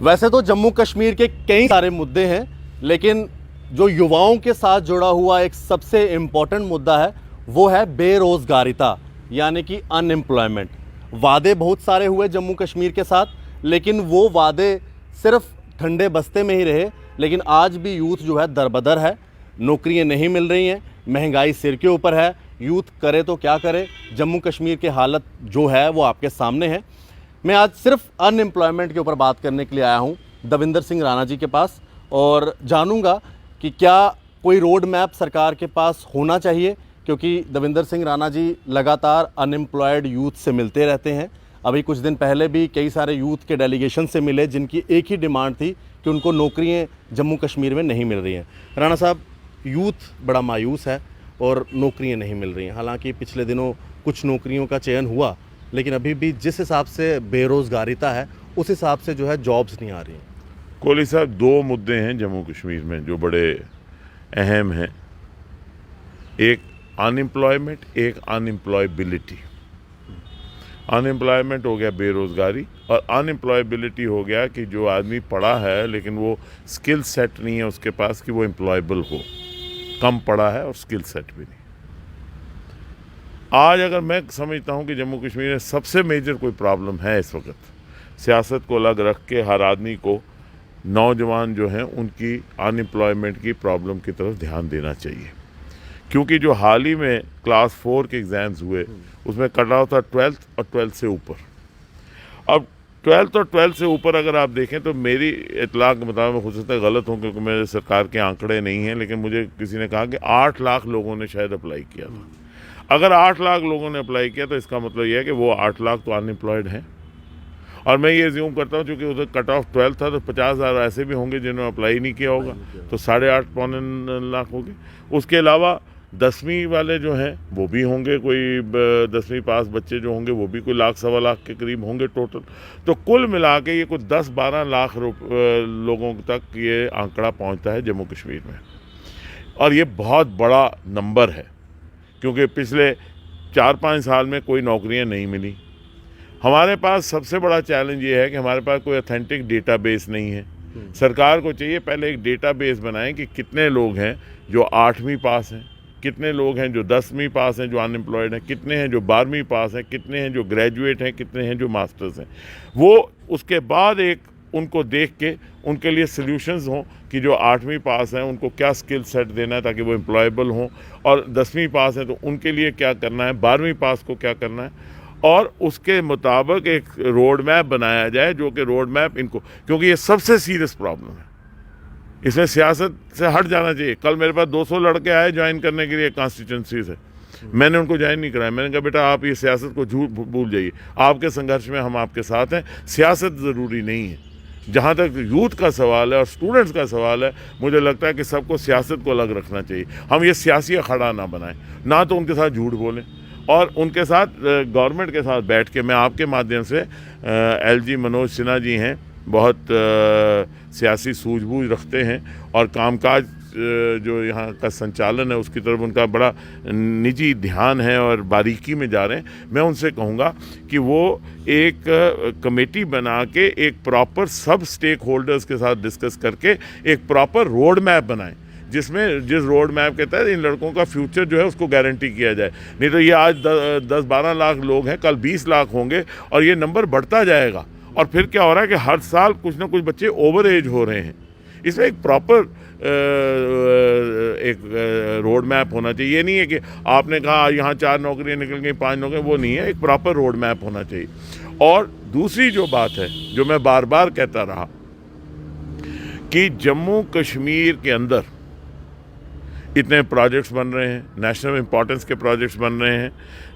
वैसे तो जम्मू कश्मीर के कई सारे मुद्दे हैं, लेकिन जो युवाओं के साथ जुड़ा हुआ एक सबसे इम्पॉर्टेंट मुद्दा है वो है बेरोज़गारिता, यानी कि अनएम्प्लॉयमेंट। वादे बहुत सारे हुए जम्मू कश्मीर के साथ, लेकिन वो वादे सिर्फ ठंडे बस्ते में ही रहे। लेकिन आज भी यूथ जो है दरबदर है, नौकरियां नहीं मिल रही हैं, महंगाई सिर के ऊपर है। यूथ करे तो क्या करे, जम्मू कश्मीर की हालत जो है वो आपके सामने है। मैं आज सिर्फ अनएम्प्लॉयमेंट के ऊपर बात करने के लिए आया हूँ दविंदर सिंह राणा जी के पास, और जानूंगा कि क्या कोई रोड मैप सरकार के पास होना चाहिए, क्योंकि दविंदर सिंह राणा जी लगातार अनएम्प्लॉयड यूथ से मिलते रहते हैं। अभी कुछ दिन पहले भी कई सारे यूथ के डेलीगेशन से मिले, जिनकी एक ही डिमांड थी कि उनको नौकरियां जम्मू कश्मीर में नहीं मिल रही हैं। राणा साहब, यूथ बड़ा मायूस है और नौकरियां नहीं मिल रही हैं। हालांकि पिछले दिनों कुछ नौकरियों का चयन हुआ, लेकिन अभी भी जिस हिसाब से बेरोज़गारिता है उस हिसाब से जो है जॉब्स नहीं आ रही हैं। कोहली साहब, दो मुद्दे हैं जम्मू कश्मीर में जो बड़े अहम हैं। एक अनएम्प्लॉयमेंट, एक अनएम्प्लॉयबिलिटी। अनएम्प्लॉयमेंट हो गया बेरोज़गारी, और अनएम्प्लॉयबिलिटी हो गया कि जो आदमी पढ़ा है लेकिन वो स्किल सेट नहीं है उसके पास कि वो एम्प्लॉयबल हो। कम पढ़ा है और स्किल सेट भी नहीं। आज अगर मैं समझता हूँ कि जम्मू कश्मीर में सबसे मेजर कोई प्रॉब्लम है इस वक्त, सियासत को अलग रख के हर आदमी को, नौजवान जो हैं उनकी अनएम्प्लॉयमेंट की प्रॉब्लम की तरफ ध्यान देना चाहिए। क्योंकि जो हाल ही में क्लास 4 के एग्ज़ाम्स हुए उसमें कट ऑफ था 12th और 12th से ऊपर। अब 12th और 12th से ऊपर अगर आप देखें तो मेरी इतला के मुताबिक, हो सकता है गलत हूँ क्योंकि मेरे सरकार के आंकड़े नहीं हैं, लेकिन मुझे किसी ने कहा कि 8 लाख लोगों ने शायद अप्लाई किया था। अगर 8 लाख लोगों ने अप्लाई किया तो इसका मतलब यह है कि वो 8 लाख तो अनएम्प्लॉयड हैं। और मैं ये ज्यूम करता हूँ क्योंकि उधर कट ऑफ 12 था तो 50,000 ऐसे भी होंगे जिन्होंने अप्लाई नहीं किया होगा, तो 8.5 पौने लाख हो गए। उसके अलावा 10वीं वाले जो हैं वो भी होंगे, कोई 10वीं पास बच्चे जो होंगे वो भी कोई लाख सवा लाख के करीब होंगे टोटल। तो कुल मिला के ये कुछ 10-12 लाख लोगों तक ये आंकड़ा पहुंचता है जम्मू कश्मीर में। और ये बहुत बड़ा नंबर है क्योंकि पिछले 4-5 साल में कोई नौकरियां नहीं मिली। हमारे पास सबसे बड़ा चैलेंज ये है कि हमारे पास कोई ऑथेंटिक डेटाबेस नहीं है। सरकार को चाहिए पहले एक डेटाबेस बनाएं कि कितने लोग हैं जो 8वीं पास हैं, कितने लोग हैं जो 10वीं पास हैं जो अनएम्प्लॉयड हैं, कितने हैं जो 12वीं पास हैं, कितने हैं जो ग्रेजुएट हैं, कितने हैं जो मास्टर्स हैं। वो उसके बाद एक उनको देख के उनके लिए सॉल्यूशंस हों कि जो 8वीं पास हैं उनको क्या स्किल सेट देना है ताकि वो एम्प्लॉयबल हों, और 10वीं पास हैं तो उनके लिए क्या करना है, 12वीं पास को क्या करना है, और उसके मुताबिक एक रोड मैप बनाया जाए जो कि रोड मैप इनको, क्योंकि ये सबसे सीरियस प्रॉब्लम है, इसमें सियासत से हट जाना चाहिए। कल मेरे पास 200 लड़के आए ज्वाइन करने के लिए कॉन्स्टिट्यूंसी से, मैंने उनको ज्वाइन नहीं कराया। मैंने कहा बेटा आप ये सियासत को झूठ भूल जाइए, आपके संघर्ष में हम आपके साथ हैं, सियासत ज़रूरी नहीं है। जहाँ तक यूथ का सवाल है और स्टूडेंट्स का सवाल है, मुझे लगता है कि सबको सियासत को अलग रखना चाहिए। हम ये सियासी अखाड़ा ना बनाएं, ना तो उनके साथ झूठ बोलें और उनके साथ गवर्नमेंट के साथ बैठ के, मैं आपके माध्यम से LG मनोज सिन्हा जी हैं, बहुत सियासी सूझबूझ रखते हैं और कामकाज जो यहाँ का संचालन है उसकी तरफ उनका बड़ा निजी ध्यान है और बारीकी में जा रहे हैं। मैं उनसे कहूँगा कि वो एक कमेटी बना के एक प्रॉपर सब स्टेक होल्डर्स के साथ डिस्कस करके एक प्रॉपर रोड मैप बनाएं, जिस रोड मैप के तहत इन लड़कों का फ्यूचर जो है उसको गारंटी किया जाए। नहीं तो ये आज 10-12 लाख लोग हैं, कल 20 लाख होंगे और ये नंबर बढ़ता जाएगा। और फिर क्या हो रहा है कि हर साल कुछ ना कुछ बच्चे ओवर एज हो रहे हैं। इसमें एक प्रॉपर एक रोड मैप होना चाहिए। ये नहीं है कि आपने कहा यहाँ 4 नौकरियाँ निकल गई, 5 नौकरियाँ, वो नहीं है, एक प्रॉपर रोड मैप होना चाहिए। और दूसरी जो बात है जो मैं बार बार कहता रहा कि जम्मू कश्मीर के अंदर इतने प्रोजेक्ट्स बन रहे हैं, नेशनल इंपॉर्टेंस के प्रोजेक्ट्स बन रहे हैं,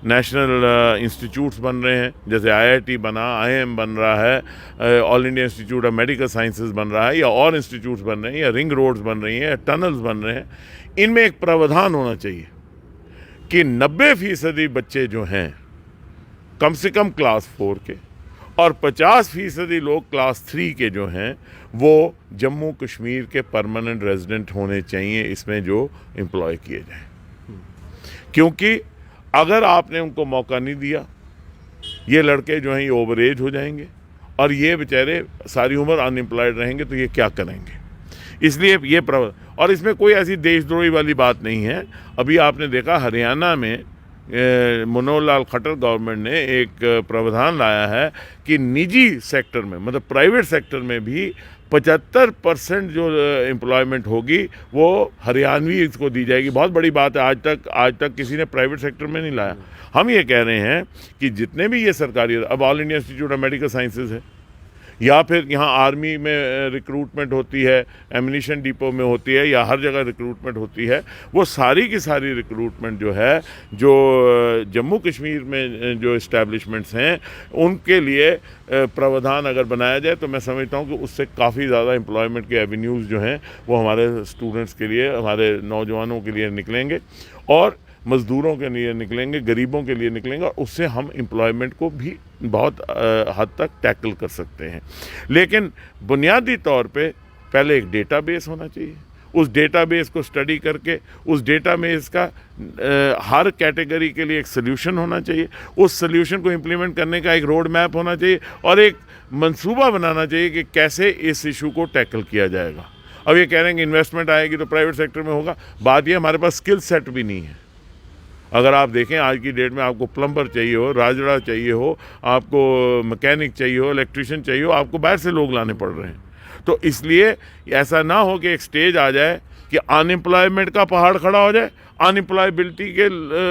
नेशनल इंस्टीट्यूट्स बन रहे हैं, जैसे IIT बना, IIM बन रहा है, all India institute of medical sciences बन रहा है, या और इंस्टीट्यूट्स बन रहे हैं, या रिंग रोड्स बन रही हैं, या टनल्स बन रहे हैं। इनमें एक प्रावधान होना चाहिए कि 90% बच्चे जो हैं कम से कम क्लास 4 के और 50% लोग क्लास 3 के जो हैं वो जम्मू कश्मीर के परमानेंट रेजिडेंट होने चाहिए इसमें जो एम्प्लॉय किए जाएं। क्योंकि अगर आपने उनको मौका नहीं दिया, ये लड़के जो हैं ये ओवर एज हो जाएंगे और ये बेचारे सारी उम्र अनएम्प्लॉयड रहेंगे तो ये क्या करेंगे। इसलिए ये और इसमें कोई ऐसी देशद्रोही वाली बात नहीं है। अभी आपने देखा हरियाणा में मनोहर लाल खट्टर गवर्नमेंट ने एक प्रावधान लाया है कि निजी सेक्टर में, मतलब प्राइवेट सेक्टर में भी 75% जो एम्प्लॉयमेंट होगी वो हरियाणवी को दी जाएगी। बहुत बड़ी बात है, आज तक किसी ने प्राइवेट सेक्टर में नहीं लाया। हम ये कह रहे हैं कि जितने भी ये सरकारी, अब all India institute of medical sciences है, या फिर यहाँ आर्मी में रिक्रूटमेंट होती है, एम्यूनिशन डिपो में होती है, या हर जगह रिक्रूटमेंट होती है, वो सारी की सारी रिक्रूटमेंट जो है, जो जम्मू कश्मीर में जो इस्टेब्लिशमेंट्स हैं उनके लिए प्रावधान अगर बनाया जाए तो मैं समझता हूँ कि उससे काफ़ी ज़्यादा एम्प्लॉयमेंट के एवेन्यूज़ जो हैं वो हमारे स्टूडेंट्स के लिए, हमारे नौजवानों के लिए निकलेंगे और मज़दूरों के लिए निकलेंगे, गरीबों के लिए निकलेंगे, और उससे हम एम्प्लॉयमेंट को भी बहुत हद तक टैकल कर सकते हैं। लेकिन बुनियादी तौर पे पहले एक डेटाबेस होना चाहिए, उस डेटाबेस को स्टडी करके उस डेटाबेस का हर कैटेगरी के लिए एक सल्यूशन होना चाहिए, उस सल्यूशन को इम्प्लीमेंट करने का एक रोड मैप होना चाहिए और एक मंसूबा बनाना चाहिए कि कैसे इस इशू को टैकल किया जाएगा। अब ये कह रहे हैं कि इन्वेस्टमेंट आएगी तो प्राइवेट सेक्टर में होगा, बात ये हमारे पास स्किल सेट भी नहीं है। अगर आप देखें आज की डेट में आपको प्लम्बर चाहिए हो, राजड़ा चाहिए हो, आपको मैकेनिक चाहिए हो, इलेक्ट्रिशियन चाहिए हो, आपको बाहर से लोग लाने पड़ रहे हैं। तो इसलिए ऐसा ना हो कि एक स्टेज आ जाए कि अनएम्प्लॉयमेंट का पहाड़ खड़ा हो जाए, अनएम्प्लॉयबिलिटी के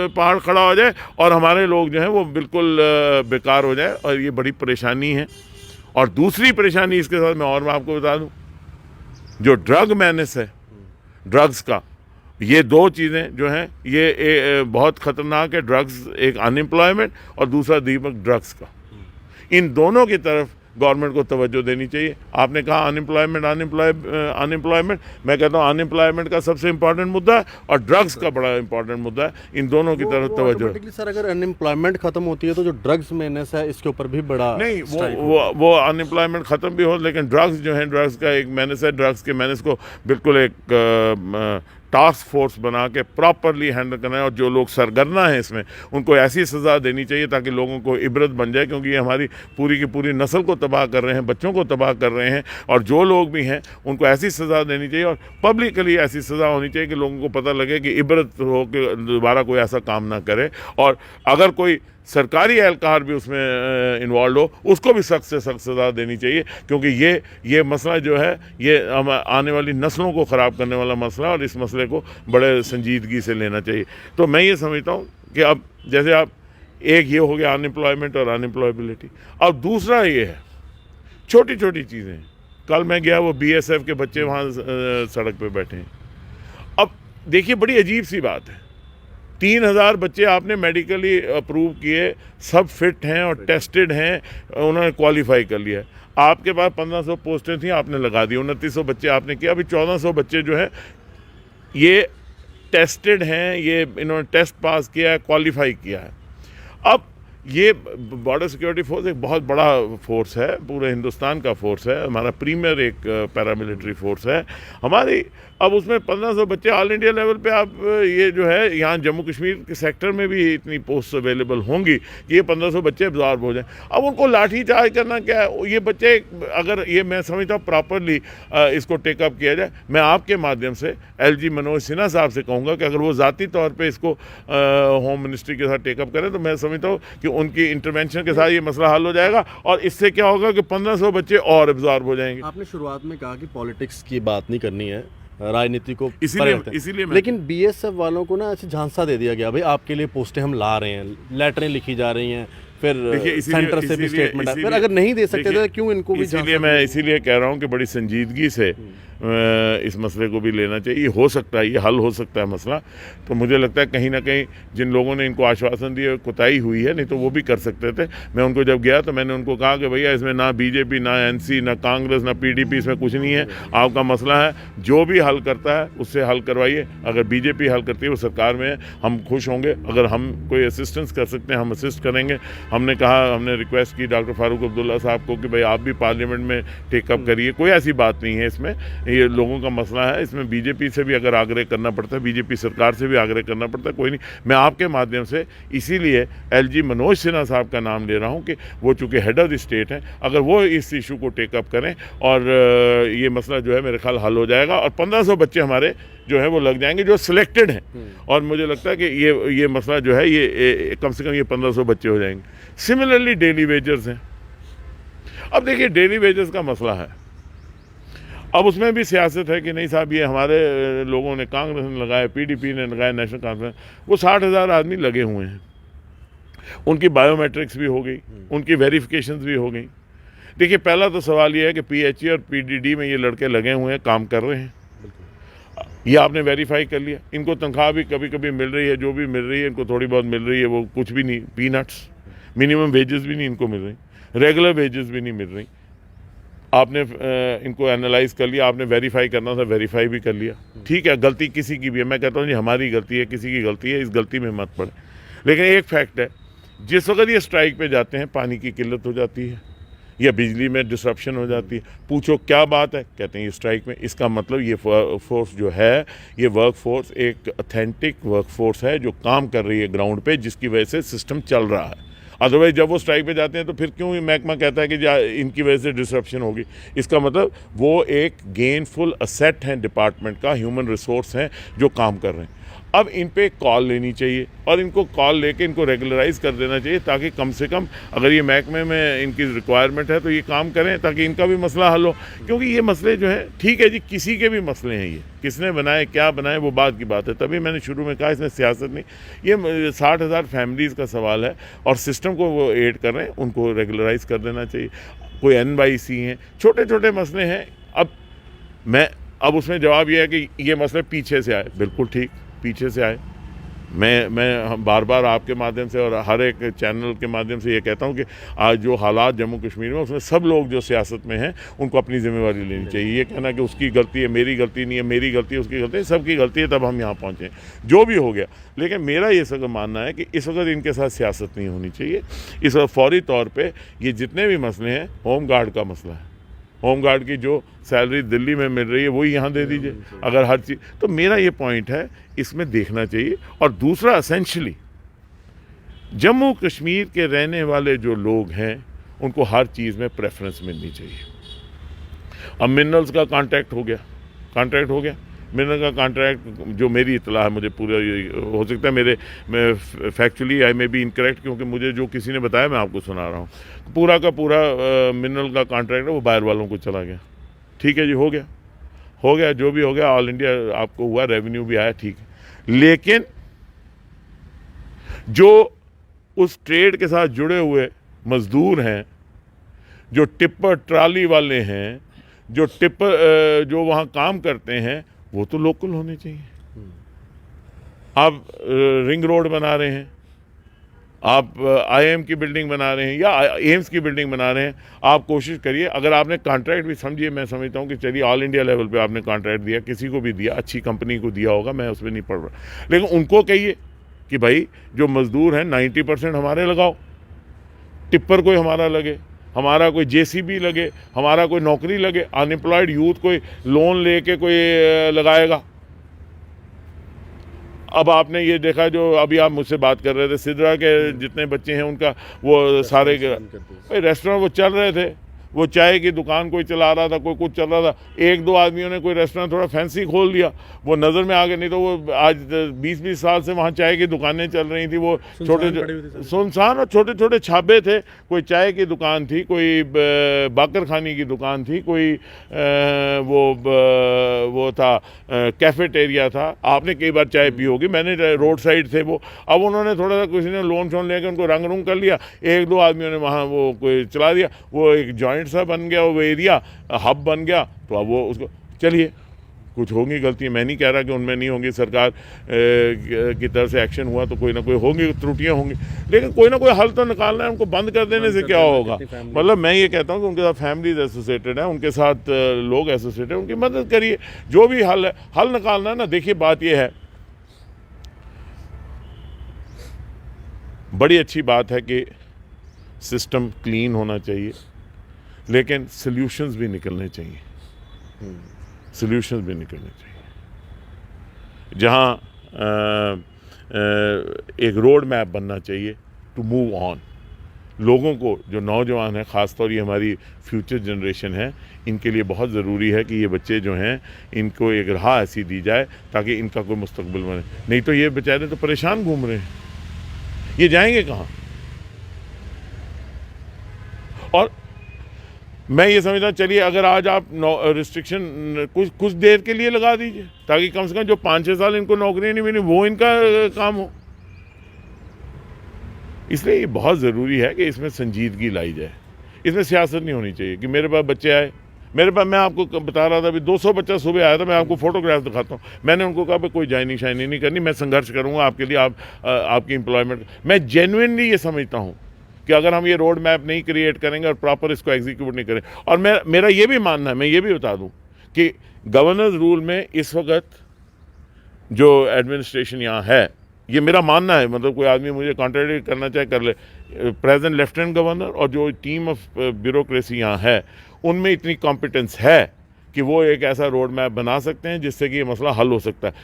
पहाड़ खड़ा हो जाए और हमारे लोग जो हैं वो बिल्कुल बेकार हो जाए, और ये बड़ी परेशानी है। और दूसरी परेशानी इसके साथ मैं आपको बता दूँ, जो ड्रग मैनेस है, ड्रग्स का, ये दो चीज़ें जो हैं ये बहुत ख़तरनाक है। ड्रग्स, एक अनएम्प्लॉयमेंट और दूसरा दीपक ड्रग्स का। इन दोनों की तरफ गवर्नमेंट को तवज्जो देनी चाहिए। आपने कहा अनएम्प्लॉयमेंट, मैं कहता हूँ अनएम्प्लॉयमेंट का सबसे इंपॉर्टेंट मुद्दा है और ड्रग्स का बड़ा इंपॉर्टेंट मुद्दा है। इन दोनों की तरफ तवज्जो। सर अगर अनएम्प्लॉयमेंट खत्म होती है तो जो ड्रग्स मेनेस है इसके ऊपर भी बड़ा नहीं, वो अनएम्प्लॉयमेंट ख़त्म भी हो, लेकिन ड्रग्स जो है, ड्रग्स का एक मेनेस है। ड्रग्स के मेनेस को बिल्कुल एक टास्क फोर्स बना के प्रॉपरली हैंडल करना है, और जो लोग सरगर्मा हैं इसमें उनको ऐसी सज़ा देनी चाहिए ताकि लोगों को इबरत बन जाए, क्योंकि ये हमारी पूरी की पूरी नस्ल को तबाह कर रहे हैं, बच्चों को तबाह कर रहे हैं। और जो लोग भी हैं उनको ऐसी सज़ा देनी चाहिए और पब्लिकली ऐसी सज़ा होनी चाहिए कि लोगों को पता लगे कि इबरत हो कि दोबारा कोई ऐसा काम ना करे। और अगर कोई सरकारी एहलकार भी उसमें इन्वॉल्व हो, उसको भी सख्त से सख्त सज़ा देनी चाहिए, क्योंकि ये मसला जो है ये आने वाली नस्लों को ख़राब करने वाला मसला, और इस मसले को बड़े संजीदगी से लेना चाहिए। तो मैं ये समझता हूँ कि अब जैसे आप, एक ये हो गया अनएम्प्लॉयमेंट और अनएम्प्लॉयबिलिटी, अब दूसरा ये है छोटी छोटी चीज़ें। कल मैं गया, वो BSF के बच्चे वहाँ सड़क पर बैठे हैं। अब देखिए बड़ी अजीब सी बात है, 3000 बच्चे आपने मेडिकली अप्रूव किए, सब फिट हैं और टेस्टेड हैं, उन्होंने क्वालिफाई कर लिया है। आपके पास 1500 पोस्टें थी, आपने लगा दी, 2900 बच्चे आपने किया। अभी 1400 बच्चे जो हैं ये टेस्टेड हैं, ये इन्होंने टेस्ट पास किया है, क्वालिफाई किया है। अब ये बॉर्डर सिक्योरिटी फोर्स एक बहुत बड़ा फोर्स है, पूरे हिंदुस्तान का फोर्स है, हमारा प्रीमियर एक पैरामिलिट्री फोर्स है हमारी। अब उसमें 1500 बच्चे ऑल इंडिया लेवल पे, आप ये जो है यहाँ जम्मू कश्मीर के सेक्टर में भी इतनी पोस्ट अवेलेबल होंगी कि ये 1500 बच्चे एब्जॉर्ब हो जाएं। अब उनको लाठी चार्ज करना क्या है, ये बच्चे अगर ये मैं समझता हूँ प्रॉपरली इसको टेकअप किया जाए। मैं आपके माध्यम से LG मनोज सिन्हा साहब से कहूँगा कि अगर वो ज़ाती तौर पर इसको होम मिनिस्ट्री के साथ टेकअप करें तो मैं समझता हूँ कि उनकी इंटरवेंशन के साथ ये मसला हल हो जाएगा, और इससे क्या होगा कि 1500 बच्चे और एब्जॉर्ब हो जाएंगे। आपने शुरुआत में कहा कि पॉलिटिक्स की बात नहीं करनी है, राजनीति को इसीलिए लेकिन BSF वालों को ना ऐसे झांसा दे दिया गया, भाई आपके लिए पोस्टें हम ला रहे हैं, लेटरें लिखी जा रही हैं, फिर सेंटर से भी स्टेटमेंट, फिर अगर नहीं दे सकते तो क्यों इनको भी? इसीलिए कह रहा हूँ कि बड़ी संजीदगी से इस मसले को भी लेना चाहिए। हो सकता है ये हल हो सकता है मसला। तो मुझे लगता है कहीं ना कहीं जिन लोगों ने इनको आश्वासन दिए कोताही हुई है, नहीं तो वो भी कर सकते थे। मैं उनको जब गया तो मैंने उनको कहा कि भैया इसमें ना BJP, ना NC, ना कांग्रेस, ना PDP, इसमें कुछ नहीं है। आपका मसला है, जो भी हल करता है उससे हल करवाइए। अगर BJP हल करती है, वो सरकार में है, हम खुश होंगे। अगर हम कोई असिस्टेंस कर सकते हैं हम असिस्ट करेंगे। हमने रिक्वेस्ट की डॉक्टर फारूक अब्दुल्ला साहब को कि भाई आप भी पार्लियामेंट में टेकअप करिए, कोई ऐसी बात नहीं है इसमें। ये लोगों का मसला है। इसमें बीजेपी से भी अगर आग्रह करना पड़ता है, बीजेपी सरकार से भी आग्रह करना पड़ता है, कोई नहीं। मैं आपके माध्यम से इसीलिए एलजी मनोज सिन्हा साहब का नाम ले रहा हूँ कि वो चूँकि हेड ऑफ द स्टेट हैं, अगर वो इस इशू को टेकअप करें और ये मसला जो है मेरे ख्याल हल हो जाएगा और 1500 बच्चे हमारे जो है वो लग जाएंगे जो सिलेक्टेड हैं। और मुझे लगता है कि ये मसला जो है ये कम से कम ये 1500 बच्चे हो जाएंगे। सिमिलरली डेली वेजर्स हैं। अब देखिए डेली वेजेस का मसला है, अब उसमें भी सियासत है कि नहीं साहब ये हमारे लोगों ने, कांग्रेस ने लगाया, पीडीपी ने लगाया, नेशनल कॉन्फ्रेंस, वो 60,000 आदमी लगे हुए हैं, उनकी बायोमेट्रिक्स भी हो गई, उनकी वेरिफिकेशंस भी हो गई। देखिए पहला तो सवाल ये है कि पीएचई और पीडीडी में ये लड़के लगे हुए हैं, काम कर रहे हैं, ये आपने वेरीफाई कर लिया। इनको तनख्वाह भी कभी कभी मिल रही है, जो भी मिल रही है इनको थोड़ी बहुत मिल रही है, वो कुछ भी नहीं, पीनट्स, मिनिमम वेजेस भी नहीं इनको मिल रही, रेगुलर वेजेस भी नहीं मिल रही। आपने इनको एनालाइज कर लिया, आपने वेरीफाई करना था, वेरीफाई भी कर लिया, ठीक है। गलती किसी की भी है, मैं कहता हूँ जी हमारी गलती है, किसी की गलती है, इस गलती में मत पड़े। लेकिन एक फैक्ट है, जिस वक्त ये स्ट्राइक पे जाते हैं पानी की किल्लत हो जाती है या बिजली में डिसरप्शन हो जाती है। पूछो क्या बात है, कहते हैं ये स्ट्राइक में। इसका मतलब ये फोर्स जो है, ये वर्क फोर्स एक ऑथेंटिक वर्क फोर्स है जो काम कर रही है ग्राउंड पे, जिसकी वजह से सिस्टम चल रहा है। अदरवाइज जब वो स्ट्राइक पे जाते हैं तो फिर क्यों महकमा कहता है कि इनकी वजह से डिसरप्शन होगी। इसका मतलब वो एक गेनफुल असेट हैं डिपार्टमेंट का, ह्यूमन रिसोर्स हैं जो काम कर रहे हैं। अब इन पे कॉल लेनी चाहिए और इनको कॉल लेके इनको रेगुलराइज कर देना चाहिए, ताकि कम से कम अगर ये महकमे में इनकी रिक्वायरमेंट है तो ये काम करें, ताकि इनका भी मसला हल हो। क्योंकि ये मसले जो हैं, ठीक है जी, किसी के भी मसले हैं, ये किसने बनाए क्या बनाए वो बात की बात है। तभी मैंने शुरू में कहा इसमें सियासत नहीं, ये 60,000 फैमिलीज़ का सवाल है और सिस्टम को वो एड कर रहे हैं, उनको रेगुलराइज कर देना चाहिए। कोई NYC हैं, छोटे छोटे मसले हैं। अब उसमें जवाब ये है कि ये मसले पीछे से आए, बिल्कुल ठीक, पीछे से आए। मैं बार बार आपके माध्यम से और हर एक चैनल के माध्यम से ये कहता हूँ कि आज जो हालात जम्मू कश्मीर में, उसमें सब लोग जो सियासत में हैं उनको अपनी जिम्मेवारी लेनी चाहिए। ये कहना कि उसकी गलती है, मेरी गलती नहीं है, मेरी गलती है, उसकी गलती है, सबकी गलती है, तब हम यहाँ पहुँचे, जो भी हो गया। लेकिन मेरा ये सब मानना है कि इस वक्त इनके साथ सियासत नहीं होनी चाहिए। इस वक्त फौरी तौर पर ये जितने भी मसले हैं, होम गार्ड का मसला है, होम गार्ड की जो सैलरी दिल्ली में मिल रही है वही यहाँ दे दीजिए, अगर हर चीज़। तो मेरा ये पॉइंट है, इसमें देखना चाहिए। और दूसरा, एसेंशली जम्मू कश्मीर के रहने वाले जो लोग हैं उनको हर चीज़ में प्रेफरेंस मिलनी चाहिए। अब मिनरल्स का कॉन्ट्रैक्ट हो गया, मिनरल का कॉन्ट्रैक्ट जो मेरी इतला है, मुझे पूरा, हो सकता है मैं फैक्चुअली आई में बी इनकरेक्ट, क्योंकि मुझे जो किसी ने बताया मैं आपको सुना रहा हूँ, पूरा का पूरा मिनरल का कॉन्ट्रैक्ट है वो बाहर वालों को चला गया। ठीक है जी, हो गया जो भी हो गया, ऑल इंडिया आपको हुआ, रेवेन्यू भी आया, ठीक है। लेकिन जो उस ट्रेड के साथ जुड़े हुए मजदूर हैं, जो टिप्पर ट्राली वाले हैं, जो वहाँ काम करते हैं, वो तो लोकल होने चाहिए। आप रिंग रोड बना रहे हैं, आप IIM की बिल्डिंग बना रहे हैं या एम्स की बिल्डिंग बना रहे हैं, आप कोशिश करिए, अगर आपने कॉन्ट्रैक्ट भी, समझिए, मैं समझता हूँ कि चलिए ऑल इंडिया लेवल पे आपने कॉन्ट्रैक्ट दिया, किसी को भी दिया, अच्छी कंपनी को दिया होगा, मैं उस पर नहीं पढ़ रहा, लेकिन उनको कहिए कि भाई जो मज़दूर हैं 90% हमारे लगाओ, टिप्पर कोई हमारा लगे, हमारा कोई JCB लगे, हमारा कोई नौकरी लगे, अनएम्प्लॉयड यूथ कोई लोन लेके कोई लगाएगा। अब आपने ये देखा, जो अभी आप मुझसे बात कर रहे थे, सिद्रा के जितने बच्चे हैं उनका वो सारे भाई रेस्टोरेंट वो चल रहे थे, वो चाय की दुकान कोई चला रहा था, कोई कुछ चल रहा था, एक दो आदमियों ने कोई रेस्टोरेंट थोड़ा फैंसी खोल दिया, वो नज़र में आ गया, नहीं तो वो आज 20-20 साल से वहाँ चाय की दुकानें चल रही थी, वो छोटे सुनसान और छोटे छोटे छापे थे। कोई चाय की दुकान थी, कोई बाकर खानी की दुकान थी, कोई वो था कैफेटेरिया था, आपने कई बार चाय पी होगी, मैंने रोड साइड थे वो। अब उन्होंने थोड़ा सा किसी ने लोन शोन लेकर उनको रंग रूंग कर लिया, एक दो आदमियों ने वहाँ वो कोई चला दिया, वो एक जॉइंट सा बन गया, वो एरिया हब बन गया। तो अब वो उसको, चलिए कुछ होंगी गलती, मैं नहीं कह रहा कि उनमें नहीं होंगी, सरकार की तरफ से एक्शन हुआ तो कोई ना कोई होंगी, त्रुटियां होंगी, लेकिन कोई ना कोई हल तो निकालना है। उनको बंद कर देने से क्या होगा? मतलब मैं ये कहता हूँ कि उनके साथ फैमिलीज एसोसिएटेड है, उनके साथ लोग एसोसिएटेड है, उनकी मदद करिए, जो भी हल है, हल निकालना है ना। देखिए बात यह है, बड़ी अच्छी बात है कि सिस्टम क्लीन होना चाहिए, लेकिन सॉल्यूशंस भी निकलने चाहिए। सॉल्यूशंस भी निकलने चाहिए, जहाँ एक रोड मैप बनना चाहिए टू मूव ऑन। लोगों को, जो नौजवान हैं, ख़ासतौर ये हमारी फ्यूचर जनरेशन है, इनके लिए बहुत ज़रूरी है कि ये बच्चे जो हैं इनको एक राह ऐसी दी जाए ताकि इनका कोई मुस्तकबिल बने। नहीं तो ये बेचारे तो परेशान घूम रहे हैं, ये जाएंगे कहाँ? और मैं ये समझता हूँ, चलिए अगर आज आप रिस्ट्रिक्शन कुछ देर के लिए लगा दीजिए ताकि कम से कम जो 5-6 साल इनको नौकरियाँ नहीं मिली वो इनका काम हो। इसलिए ये बहुत ज़रूरी है कि इसमें संजीदगी लाई जाए। इसमें सियासत नहीं होनी चाहिए कि मेरे पास बच्चे आए, मेरे पास, मैं आपको बता रहा था अभी 200 बच्चा सुबह आया था, मैं आपको फोटोग्राफ दिखाता हूँ। मैंने उनको कहा भाई कोई जाइनिंग शाइनिंग नहीं करनी, मैं संघर्ष करूँगा आपके लिए, आपकी एम्प्लॉयमेंट। मैं जेन्युइनली ये समझता हूँ कि अगर हम ये रोड मैप नहीं क्रिएट करेंगे और प्रॉपर इसको एग्जीक्यूट नहीं करें, और मेरा ये भी मानना है, मैं ये भी बता दूँ कि गवर्नर्स रूल में इस वक्त जो एडमिनिस्ट्रेशन यहाँ है, ये मेरा मानना है, मतलब कोई आदमी मुझे कॉन्ट्रडिक्ट करना चाहे कर ले, प्रेजेंट लेफ्टिनेंट गवर्नर और जो टीम ऑफ ब्यूरोक्रेसी यहाँ है, उनमें इतनी कॉम्पिटेंस है कि वो एक ऐसा रोड मैप बना सकते हैं जिससे कि ये मसला हल हो सकता है।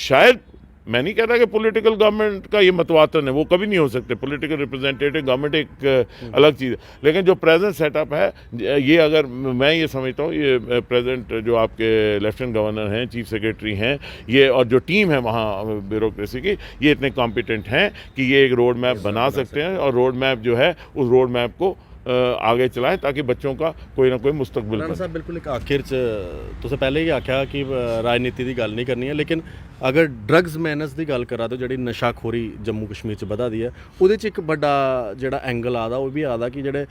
शायद मैं नहीं कहता कि पॉलिटिकल गवर्नमेंट का ये मतवातन है, वो कभी नहीं हो सकते। पॉलिटिकल रिप्रेजेंटेटिव गवर्नमेंट एक अलग चीज़ है, लेकिन जो प्रेजेंट सेटअप है, ये अगर मैं ये समझता हूँ, ये प्रेजेंट जो आपके लेफ्टिनेंट गवर्नर हैं, चीफ सेक्रेटरी हैं, ये और जो टीम है वहाँ ब्यूरोक्रेसी की, ये इतने कॉम्पिटेंट हैं कि ये एक रोड मैप बना सकते हैं, और रोड मैप जो है उस रोड मैप को आगे चलाएं ताकि बच्चों का कोई ना कोई मुस्तकबिल बने। साहब बिल्कुल एक आखिर तुसें पहले ही आख्या कि राजनीति की गल नहीं करनी है, लेकिन अगर ड्रग्स मैनेस की गल करा तो जी नशाखोरी जम्मू कश्मीर च बधा दी है, वो एक बड़ा जोड़ा एंगल आता वो भी आता कि जोड़े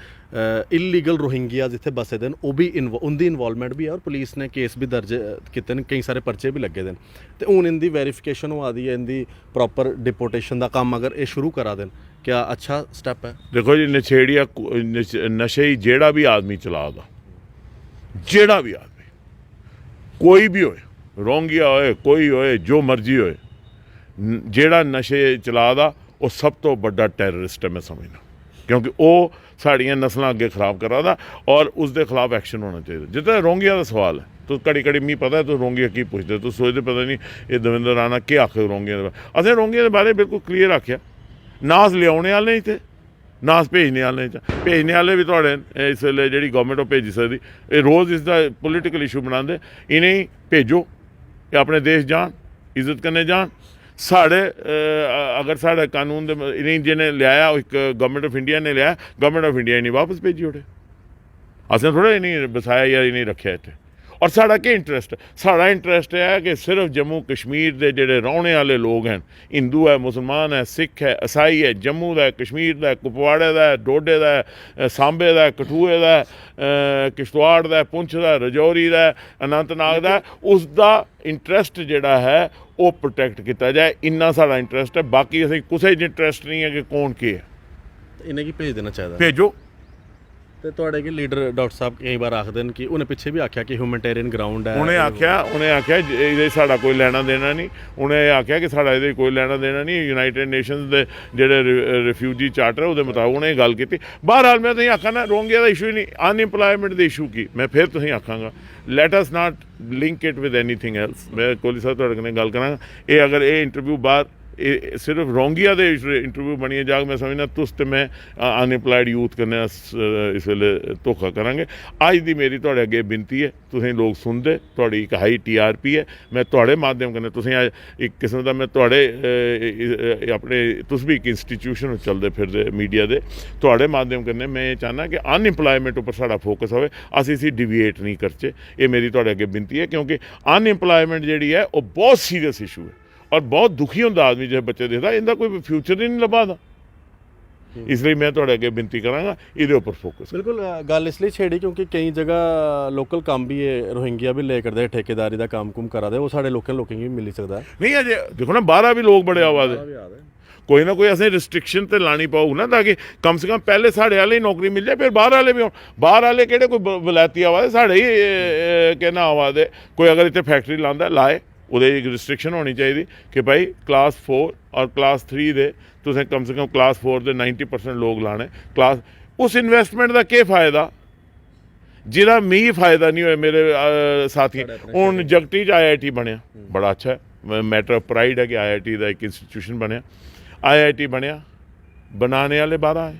इलीगल रोहिंगियाज इतने बसे दे वो भी उनकी इन्वॉल्वमेंट भी है, और पुलिस ने केस भी दर्ज किए, कई सारे परचे भी लगे दे, तो हूँ इनकी वेरीफिकेशन हो दी है, इनकी प्रॉपर डिपोटेशन का काम अगर ये शुरू करा दें, क्या अच्छा स्टेप है? देखो जी, नशेड़िया नशे जेड़ा भी आदमी चलादा, जेड़ा भी आदमी, कोई भी होए, रोंगिया होए, कोई होए, जो मर्जी होए, जेड़ा नशे चलादा वो सब तो बड़ा टैररिस्ट है मैं समझना, क्योंकि वो साड़ियाँ नस्लां अगे खराब करा दा, और उसके खिलाफ एक्शन होना चाहिए। जितना रोंगिया का सवाल है, तो घड़ी घड़ी मी पता है तो रोंगिया की पुछते, तो सोचते पता नहीं ये दविंदर राणा क्या आखे रोंगिया, असें रोंगिया के बारे बिल्कुल क्लीयर आख्या, नास लियाने वाले नहीं थे, नास भेजने वाले भी थोड़े इस वेले जी गौरमेंट भेजी सकती, ये रोज़ इसका पोलिटिकल इशू बनाते, इन्हें भेजो, ये अपने देश जान, इज्जत करने जान। साढ़े अगर साढ़े कानून दे इन्हें जिन्हें लिया, एक गवर्नमेंट ऑफ इंडिया ने लिया, गवर्नमेंट ऑफ इंडिया इन्हें वापस भेजी ओड़े, असें थोड़ा इन्हें बसाया या इन्हें रखा इतने। और साड़ा क्या इंटरस्ट है? साड़ा इंटरस्ट है कि सिर्फ जम्मू कश्मीर के जोड़े रौने वाले लोग हैं, हिंदू है, मुसलमान है, सिख है, ईसाई है, जम्मू का, कश्मीर का, कुपवाड़े का, डोडे का, सांबे का, कठुए का, किश्तवाड़ का, पुंछ का, रजौरी का, अनंतनाग का, उसका इंटरस्ट जोड़ा है वो प्रोटैक्ट किया जाए, इन्ना साड़ा इंटरस्ट है। बाकी असें कुछ इंटरस्ट नहीं है कि कौन के है, इन्हें की भेज देना चाहिए, भेजो। तो तुहाडे के लीडर डॉक्टर साहब कई बार आखते हैं कि उन्हें पिछे भी आख्या कि ह्यूमैनिटेरियन ग्राउंड है, उन्हें आख्या ये साड़ा कोई लेना देना नहीं, उन्हें आख्या कि साड़ा ये कोई लेना देना नहीं, यूनाइटेड नेशंस के जोड़े रिफ्यूजी चार्टर है वो मुताबिक उन्हें गल की। बहरहाल मैं तुम आखा ना, रोंगिया का इशू ही नहीं, अनएम्प्लॉयमेंट के इशू की मैं फिर तुम आखागा, let us not link it with anything else. मैं कोहली साहब तुहाडे कन्नै गल करांगा, ये अगर ये इंटरव्यू बाहर सिर्फ रोंगिया के इंटरव्यू बनिए जाग, मैं समझना तुस तो मैं अनएम्प्लॉयड यूथ कन्नै इस वेले धोखा करांगे। अज की मेरी तुहाडे अगे बिनती है, तुसीं लोग सुनदे, तुहाडी एक हाई TRP है, मैं तुहाडे माध्यम कन्नै तुसीं अज एक किस्म का मैं तुहाडे अपने तुस भी एक इंस्टीट्यूशन चलदे फिरदे मीडिया दे, तुहाडे माध्यम कन्नै मैं ये चाहना कि अनएम्प्लॉयमेंट उपर साडा फोकस होवे, असीं इसी डिविएट नहीं करचे। ये मेरी तुहाडे अगे बिनती है, क्योंकि अनएम्प्लॉयमेंट जिहड़ी है वो बहुत सीरियस इशू है, और बहुत दुखी होंदा आदमी जो बच्चे देखता, इनका कोई फ्यूचर ही नहीं लभा दा। इसलिए मैं तुहाडे अगे बिनती करांगा इहदे उपर फोकस। बिल्कुल गल इसलिए छेड़ी क्योंकि कई जगह लोकल काम भी है, रोहिंगिया भी ले करते, ठेकेदारी का काम कुम करा दे, वो साढ़े लोकल लोकें भी मिली सकता है। नहीं अजे देखो ना, बाहर भी लोग बड़े आवाज है, कोई ना कोई असें रिस्ट्रिक्शन तो लानी पाऊग ना, ताकि कम से कम पहले साढ़े वाले ही नौकरी मिल जाए, फिर बाहर वाले भी हो। बाहर वाले केड़े कोई वलैती आवाज, साढ़े ही कहना आवाज है। कोई अगर इतने फैक्ट्री लांदा लाए, वो एक रिस्ट्रिक्शन होनी चाहिए कि भाई क्लास 4 और क्लास 3 दे तुसें कम से कम क्लास 4 दे 90% लोग लाने। क्लास उस इन्वेस्टमेंट का क्या फायदा ਜਿਹਦਾ ਮੀਂਹ ਫਾਇਦਾ ਨਹੀਂ ਹੋਇਆ ਮੇਰੇ ਸਾਥੀ। ਹੁਣ ਜਗਤੀ 'ਚ IIT ਬਣਿਆ, ਬੜਾ ਅੱਛਾ ਹੈ, ਮੈਟਰ ਆਫ ਪ੍ਰਾਈਡ ਹੈ ਕਿ IIT ਦਾ ਇੱਕ ਇੰਸਟੀਟਿਊਸ਼ਨ ਬਣਿਆ। IIT ਬਣਿਆ, बनाने वाले 12 आए,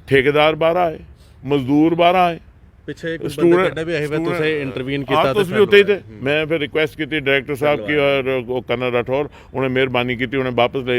ठेकेदार 12 आए, मजदूर 12 आए, ਪਿੱਛੇ ਕੁਝ ਬੰਦੇ ਕੱਢੇ ਵੀ ਆਏ ਵੇ ਤੁਸੀਂ ਇੰਟਰਵੀਨ ਕੀਤਾ हाँ, तुस भी उत्ते ही थे। मैं फिर रिक्वेस्ट की डायरेक्टर साहब की और कर्नल राठौर उन्हें मेहरबानी की, उन्हें वापस ले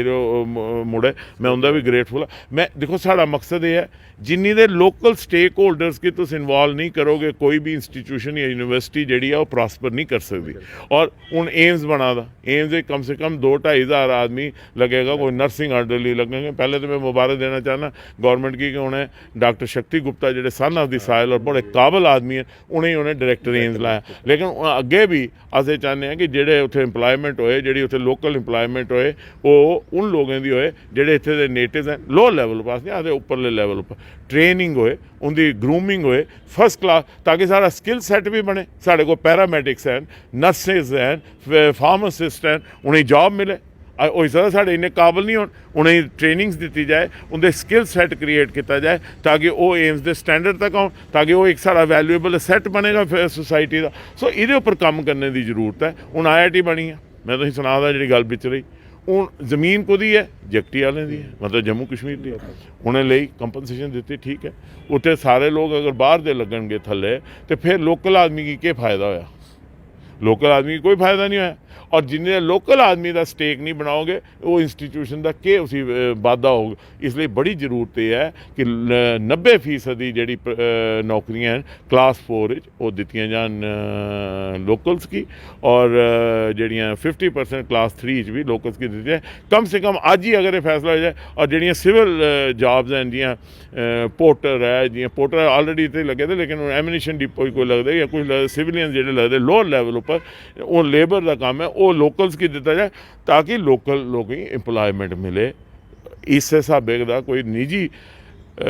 मुड़े। मैं उनका भी ग्रेटफुल हाँ। मैं देखो साड़ा मकसद ये है जिन्नी दे लोकल स्टेक होल्डर्स की तुस इन्वॉल्व नहीं करोगे कोई भी इंस्टीट्यूशन या यूनिवर्सिटी जी है वो प्रॉस्पर नहीं कर सकती। और हूँ एम्स बना दा, एम्स कम से कम 2-2.5 हज़ार आदमी लगेगा, कोई नर्सिंग अर्डरली लगेंगे। पहले तो मैं मुबारक देना चाहना गवर्नमेंट की कि उन्हें डॉक्टर शक्ति गुप्ता जो सन ऑफ द साइल और बड़े काबिल आदमी हैं उन्हें डायरैक्टर एम्स लाया। लेकिन अगे भी असें चाहते हैं कि जेडे उत्थे इंप्लॉयमेंट होए, जी उत्थे लोकल इंप्लॉयमेंट होए वो उन लोगों की होए जेडे इत्थे दे नेटिव हैं, लो लैवल पास नहीं आते उपरले लैवल पर ट्रेनिंग होए, उनकी ग्रूमिंग होए फर्स्ट क्लास, ताकि सारा स्किल सैट भी बने। साढ़े को पैरामैडिक्स हैं, नर्सिस हैं, फार्मासिस्ट हैं, उन्हें जॉब मिले। हो सकता साढ़े इन्ने काबिल नहीं हो, उन्हें ट्रेनिंग्स दी जाए, उनके स्किल सैट क्रिएट किया जाए ताकि वो एम्स के स्टैंडर्ड तक आउन, ताकि वो एक सारा वैल्यूएबल सैट बनेगा फिर सोसाइटी का। सो ये उपर काम करने की जरूरत है। हूँ IIT बनी है, मैं तुम सुना दा जी गल बिच रही। हूँ जमीन कुदी है, जगती वाले की है, मतलब जम्मू कश्मीर की। उन्हें ਲਈ कंपनसेशन दी, ठीक है। उत्थे सारे लोग अगर बाहर दे लगणगे थले तो फिर लोकल आदमी की क्या फायदा होया? लोकल आदमी की कोई फायदा नहीं होया। और जिन्हें लोकल आदमी का स्टेक नहीं बनाओगे वो इंस्टीट्यूशन का के उसी वाधा होगा। इसलिए बड़ी जरूरत है कि 90% जी नौकरियां क्लास 4 वो दित्तियां जान लोकल्स की, और जड़ियाँ 50% क्लास 3 भी लोकल्स की दी जाए। कम से कम अज ही अगर ये फैसला हो जाए। और जड़ियाँ सिविल जॉब्स हैं जियाँ पोर्टर है, जियाँ पोर्टर ऑलरेडी इतने लगे थे, लेकिन एमिनेशन डिपो कोई लगते या कोई सिविलियन जो लगते लोअर लैवल पर वो लेबर का काम है वो लोकल्स की दिता जाए ताकि लोकल लोगों की इंप्लॉयमेंट मिले। इस हिसाबे का कोई निजी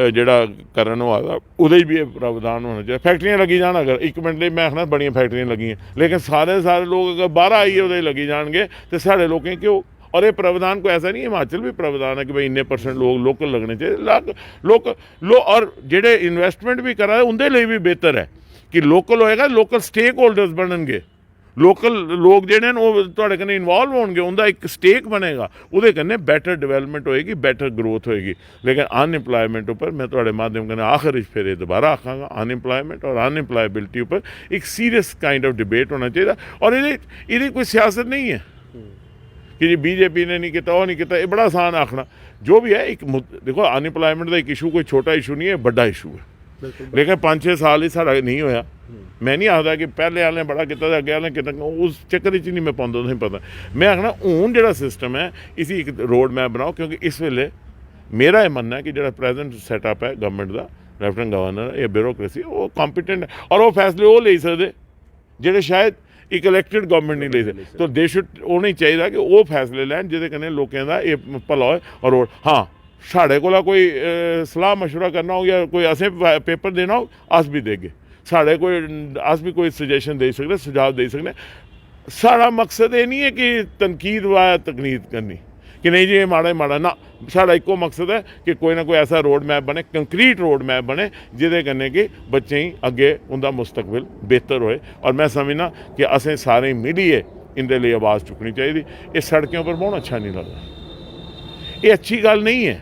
जड़ा करन वाला उदे भी प्रावधान होना चाहिए। फैक्ट्रियां लगी जान, अगर एक मिनट लिए मैं आखना बड़ियां फैक्ट्रियां लगी हैं, लेकिन सारे लोग अगर 12 आइए उदे लगी जाएंगे तो साढ़े लोगों क्यों? और ये प्रावधान को ऐसा नहीं, हिमाचल भी प्रावधान है कि भाई इन्ने % लोग लोकल लगने चाहिए। और जेडे इन्वेस्टमेंट भी करा है उनके लिए भी बेहतर है कि लोकल होएगा, लोकल स्टेक होल्डर्स बननगे, लोकल लोग जेडे तुहाडे कन्नै इन्वॉल्व होणगे, उनका एक स्टेक बनेगा, उहदे कन्नै बैटर डिवेलपमेंट होएगी, बैटर ग्रोथ होएगी। लेकिन अनएम्प्लॉयमेंट उपर मैं तुहाडे माध्यम कन्नै आखिर फिर ये दोबारा आखांगा, अनएम्प्लॉयमेंट और अनएम्प्लॉयबिलिटी उपर एक सीरियस काइंड ऑफ डिबेट होना चाहिए। और ये कोई सियासत नहीं है कि जी BJP ने नहीं किया वो नहीं किया, ये बड़ा आसान आखना। जो भी है एक देखो अनएम्प्लॉयमेंट का एक इशू कोई छोटा इशू नहीं है, बड़ा इशू है। लेकिन 5-6 साल ही साढ़ा नहीं होया। मैं नहीं आखदा कि पहले वाले बड़ा किया अगे वाले किता, उस चक्कर च नहीं मैं पाँदा, नहीं पता। मैं आखना हूँ जो सिस्टम है इसी एक रोड मैप बनाओ, क्योंकि इस वेले मेरा ये मनना है कि जो प्रेजेंट सैटअप है गवर्नमेंट का, लैफ्टिनेंट गवर्नर या ब्यूरोक्रेसी वो कॉम्पिटेंट है और वो फैसले वो ले सकते जेडे शायद एक इलैक्टेड गवर्नमेंट नहीं ले सकते। तो दे शुड होना ही चाहिए कि वो फैसले लैन जिहदे कन्नै लोकें दा ये भला होए। और हाँ साढ़े कोला कोई सलाह मशवरा करना हो या कोई असें पेपर देना हो अस भी देगे, साढ़े कोई अस भी कोई सजेशन दे सकते, सुझाव दे सकते। साढ़ा मकसद ये नहीं है कि तनकीद व तकनीद करनी कि नहीं जी ये माड़ा ही माड़ा ना। साढ़ा एको मकसद है कि कोई ना कोई ऐसा रोड मैप बने, कंक्रीट रोड मैप बने जिहदे कन्नै कि बच्चें ही अगे उनका मुस्तकबिल बेहतर होए। और मैं समझना कि असें सारे मिलिए इंदे लिए आवाज़ चुकनी चाहिए। ये सड़कों पर बहुत अच्छा नहीं लगता, ये अच्छी गल नहीं है।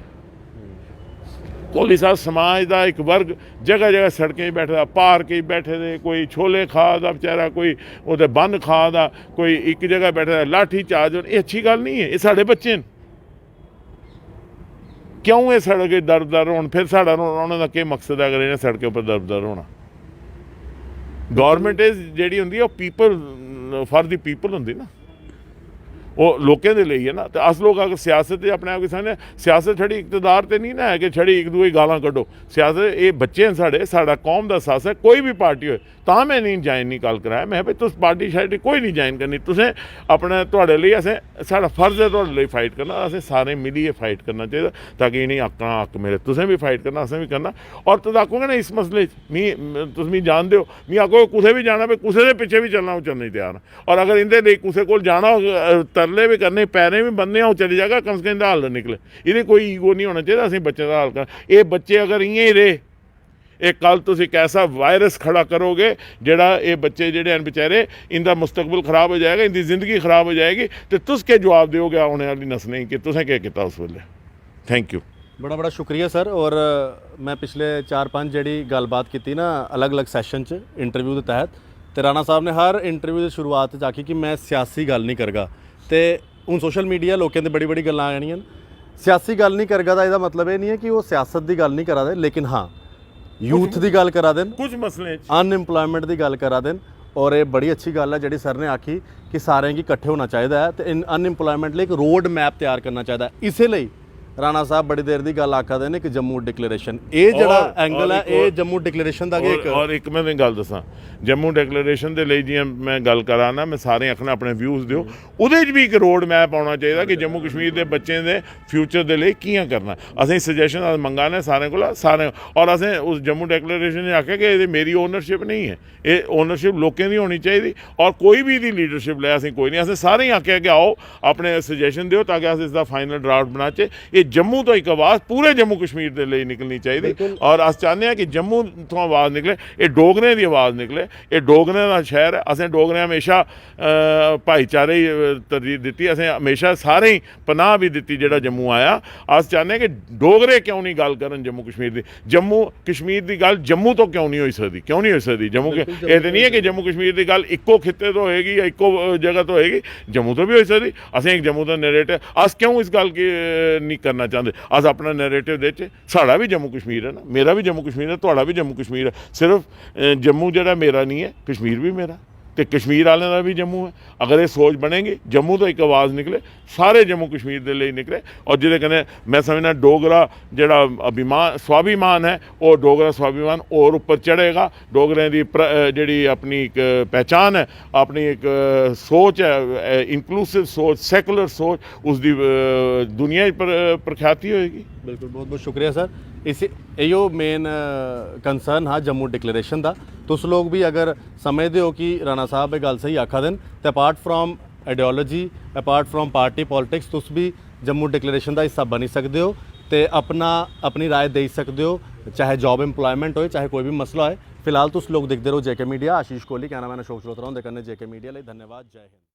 कोहली साहब समाज का एक वर्ग जगह जगह सड़कें बैठे, पार्क बैठे दे, कोई छोले खा दा बेचारा, कोई उधर बन खा दा, कोई एक जगह बैठे लाठी चार्ज। ये अच्छी गल नहीं है, ये साढ़े बच्चे न। क्यों ये सड़क दरबदर होन? फिर साढ़ा रोने का क्या मकसद है अगर इन्हें सड़कों पर दरबदर होना? गौरमेंट जी होंगी पीपल फॉर द पीपल होंगी ना, वो लोगों के लिए है ना। तो अस लोग अगर सियासत अपने आप के सामने, सियासत छड़ी इकतदार तो नहीं ना है कि छड़ी एक दूए गालां कड्डो। सियासत ये बच्चे हैं साढ़े, साढ़ा कौम का सास है। कोई भी पार्टी हो तां मैं नहीं ज्वाइन नहीं कल कराया। मैं भाई तुस पार्टी शार्टी कोई नहीं ज्वाइन करनी, तुसें अपने तुहाडे लिए असें साढ़ा फर्ज है तुहाडे लिए फाइट करना। असें सारे मिलिए फाइट करना चाहिए ताकि इन्हें हक्कां हक मिले। तुसें भी फाइट करना, असें भी करना। और तुस आखोगे ना इस मसले तुस मी जानदे हो, मी आखो कुसै भी जाना, कुसै दे पिच्छे भी चलना, वो चलने तैयार है। और अगर इंदे लिए कुसै कोल जाना तरले भी करने, पैरें भी बनने, वो चली जाएगा, कम से कम हल निकले। ये कोई ईगो नहीं होना चाहिए। असें बच्चों का हल कर, ये बच्चे अगर इ'यां ही रहे, ਇਹ ਕੱਲ ਤੁਸੀਂ ਇੱਕ ਐਸਾ ਵਾਇਰਸ ਖੜਾ ਕਰੋਗੇ ਜਿਹੜਾ ਇਹ ਬੱਚੇ ਜਿਹੜੇ ਹਨ ਵਿਚਾਰੇ इनका मुस्तकबिल खराब हो जाएगा, इनकी ज़िंदगी खराब हो जाएगी, तो तुस के जवाब दोगे आने वाली नस्लें कि तुसें क्या किया उस वेले। Thank you. बड़ा बड़ा शुक्रिया सर। और मैं पिछले 4-5 ਜਿਹੜੀ ਗੱਲਬਾਤ ਕੀਤੀ ਨਾ ਅਲੱਗ-ਅਲੱਗ ਸੈਸ਼ਨ 'ਚ ਇੰਟਰਵਿਊ ਦੇ ਤਹਿਤ, ਤੇ ਰਾਣਾ ਸਾਹਿਬ ਨੇ ਹਰ ਇੰਟਰਵਿਊ ਦੀ ਸ਼ੁਰੂਆਤ 'ਚ ਆਖੀ ਕਿ ਮੈਂ ਸਿਆਸੀ ਗੱਲ ਨਹੀਂ ਕਰਗਾ। ਤੇ ਹੁਣ ਸੋਸ਼ਲ ਮੀਡੀਆ ਲੋਕਾਂ ਦੇ ਬੜੀ ਗੱਲਾਂ ਆ ਜਾਣੀਆਂ, ਸਿਆਸੀ ਗੱਲ ਨਹੀਂ ਕਰਗਾ ਦਾ ਇਹਦਾ ਮਤਲਬ ਇਹ ਨਹੀਂ ਹੈ ਕਿ ਉਹ ਸਿਆਸਤ ਦੀ ਗੱਲ ਨਹੀਂ ਕਰਾ ਦੇ, ਲੇਕਿਨ ਹਾਂ ਯੂਥ ਦੀ ਗੱਲ ਕਰਾ ਦੇਣ, कुछ मसले ਅਨਇੰਪਲੋਇਮੈਂਟ ਦੀ ਗੱਲ ਕਰਾ ਦੇਣ। और ये बड़ी अच्छी गल है जी सर ने आखी कि सारे की इकट्ठे होना चाहिए है, तो इन अनइंपलॉयमेंट लिए एक रोड मैप तैयार करना चाहिए। इसे राणा साहब बड़ी देर की गल आखा ने कि जम्मू डिक्लेरेशन ये जड़ा एंगल है ये जम्मू डिक्लेरेशन का और एक मैं गल दसा जम्मू डिक्लेरेशन के लिए जी मैं गल करा ना, मैं सारे आखना अपने व्यूज़ दिओ, उहदे च भी एक रोड मैप आना चाहिए कि जम्मू कश्मीर के बच्चे के फ्यूचर के लिए कियां करना। असें सजैशन मंगा ने सारे को सारे, और असें उस जम्मू डिक्लेरेशन ने आख्या कि ये मेरी ओनरशिप नहीं है, ये ओनरशिप लोगों की होनी चाहिए, और कोई भी दी लीडरशिप ले असें कोई नहीं। असें सारे ही आख्या कि आओ अपने सजैशन दिओ ताकि अस इसका फाइनल ड्राफ्ट बनाचे। ये जम्मू तो एक आवाज़ पूरे जम्मू कश्मीर के लिए निकलनी चाहिए, और अस चाहते हैं कि जम्मू तो आवाज़ निकले, ये डोगरें की आवाज़ निकले, ये डोगरें का शहर है। असें डोगरें हमेशा भाईचारे तरजीह दी, असें हमेशा सारे ही पनाह भी दी जो जम्मू आया। अस चाहते हैं कि डोगरे क्यों नहीं गल करन जम्मू कश्मीर की, जम्मू कश्मीर की गल जम्मू तो क्यों नहीं हो सकती, क्यों नहीं हो सकती जम्मू के, ये तो नहीं है कि जम्मू कश्मीर की गल इक्को खिते तो होएगी या इक्को जगह तो होएगी, जम्मू तो भी हो सकती। असें एक जम्मू का नैरेटिव अस क्यों इस गल की नहीं करना चाहते, अस अपना नैरेटिव देचे। साड़ा भी जम्मू कश्मीर है ना, मेरा भी जम्मू कश्मीर है, तुहाड़ा भी जम्मू कश्मीर है, सिर्फ जम्मू जड़ा मेरा नहीं है, कश्मीर भी मेरा, तो कश्मीर वाले का भी जम्मू है। अगर ये सोच बनेगी जम्मू तो एक आवाज़ निकले, सारे जम्मू कश्मीर के लिए निकले, और जिहदे कन्नै मैं समझना डोगरा जड़ा अभिमान स्वाभिमान है वो डोगरा स्वाभिमान और ऊपर चढ़ेगा। डोगरें की जिहड़ी अपनी एक पहचान है, अपनी एक सोच है, इंक्लूसिव सोच, सैकुलर सोच, उसकी दुनिया पर प्रख्याति होएगी। बिल्कुल, बहुत बहुत शुक्रिया सर। इस यो मेन कंसर्न हाँ जम्मू डिक्लेरेशन का, तुस लोग भी अगर समझते हो कि राणा साहब ये गल सही आखा देन, तो apart from ideology, apart from party politics, तुस भी जम्मू डिक्लेरेशन का हिस्सा बनी सकते हो, तो अपनी राय दे सकते हो, चाहे जॉब एम्प्लॉयमेंट हो, चाहे कोई भी मसला हो। फिलहाल तुस लोग देखते रहो जेके मीडिया। आशीष कोहली क्या नाम है, अशोक चलोत्रा, देखने जेके मीडिया लिए। धन्यवाद, जय हिंद।